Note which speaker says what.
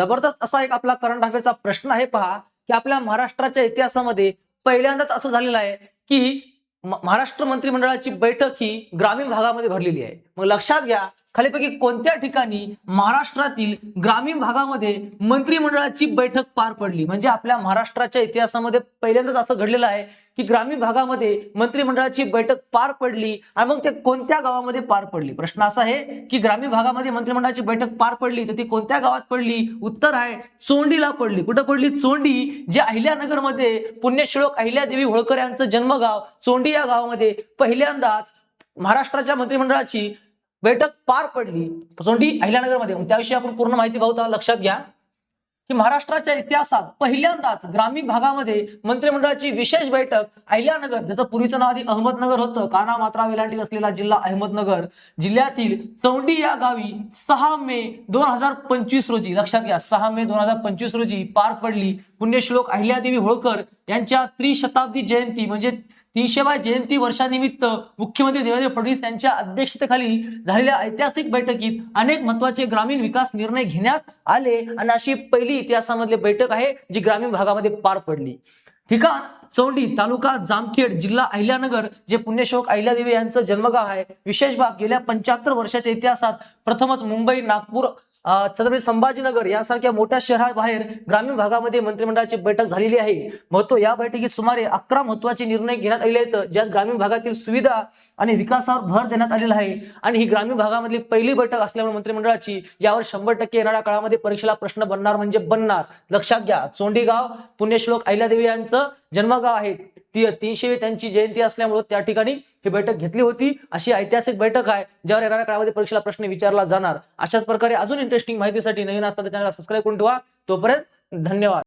Speaker 1: जबरदस्त असा एक आपला करंट अफेअरचा प्रश्न आहे पहा, की आपल्या महाराष्ट्राच्या इतिहासामध्ये पहिल्यांदाच असं झालेलं आहे की महाराष्ट्र मंत्रिमंडळाची बैठक ही ग्रामीण भागामध्ये भरलेली आहे। मग लक्षात घ्या, खालीपैकी कोणत्या ठिकाणी महाराष्ट्रातील ग्रामीण भागामध्ये मंत्रिमंडळाची बैठक पार पडली? म्हणजे आपल्या महाराष्ट्राच्या इतिहासामध्ये पहिल्यांदाच असं घडलेलं आहे की ग्रामीण भागामध्ये मंत्रिमंडळाची बैठक पार पडली आणि मग ते कोणत्या गावामध्ये पार पडली? प्रश्न असा आहे की ग्रामीण भागामध्ये मंत्रिमंडळाची बैठक पार पडली तर ती कोणत्या गावात पडली? उत्तर आहे चोंडीला पडली। कुठं पडली? चोंडी, जे अहिल्यानगरमध्ये पुण्यश्लोक अहिल्यादेवी होळकर यांचं जन्मगाव चोंडी या गावामध्ये पहिल्यांदाच महाराष्ट्राच्या मंत्रिमंडळाची बैठक पार पडली, चोंडी अहिल्यानगरमध्ये। त्याविषयी आपण पूर्ण माहिती पाहू। लक्षात घ्या की महाराष्ट्राच्या इतिहासात पहिल्यांदाच ग्रामीण भागामध्ये मंत्रिमंडळाची विशेष बैठक अहिल्यानगर, ज्याचं पूर्वीचं नाव आधी अहमदनगर होतं, काना मात्रा वेलांटी असलेला जिल्हा अहमदनगर जिल्ह्यातील चौंडी या गावी 6 मे 2025 रोजी, लक्षात घ्या 6 मे 2025 रोजी पार पडली। पुण्यश्लोक अहिल्यादेवी होळकर यांच्या त्रिशताब्दी जयंती म्हणजे 300व्या जयंती वर्षानिमित्त मुख्यमंत्री देवेंद्र फडणवीस यांच्या अध्यक्षतेखाली झालेल्या ऐतिहासिक बैठकीत अनेक महत्त्वाचे ग्रामीण विकास निर्णय घेण्यात आले आणि अशी पहिली इतिहासामधली बैठक आहे जी ग्रामीण भागामध्ये पार पडली। ठिकाण चौंडी, तालुका जामखेड, जिल्हा अहिल्यानगर, जे पुण्यश्लोक अहिल्यादेवी यांचं जन्मगाव आहे। विशेष बाब, गेल्या 75 वर्षाच्या इतिहासात प्रथमच मुंबई, नागपूर, छत्रपती संभाजीनगर यासारख्या मोठ्या शहराबाहेर ग्रामीण भागामध्ये मंत्रिमंडळाची बैठक झालेली आहे। महत्व, या बैठकीत सुमारे 11 महत्त्वाचे निर्णय घेण्यात आले आहेत, ज्यात ग्रामीण भागातील सुविधा आणि विकासावर भर देण्यात आलेला आहे आणि ही ग्रामीण भागामधली पहिली बैठक असल्यामुळे मंत्रिमंडळाची यावर 100% येणाऱ्या काळामध्ये परीक्षेला प्रश्न बनणार म्हणजे बनणार। लक्षात घ्या, चोंडी गाव पुण्यश्लोक अहिल्यादेवी यांचं जन्मगाव आहे, ती 300वी त्यांची जयंती असल्यामुळे त्या ठिकाणी ही बैठक घेतली होती। अशी ऐतिहासिक बैठक आहे ज्यावर येणाऱ्या काळामध्ये परीक्षेला प्रश्न विचारला जाणार। अशाच प्रकारे अजून इंटरेस्टिंग माहितीसाठी नवीन असताना चॅनलला सबस्क्राईब करून ठेवा। तोपर्यंत धन्यवाद।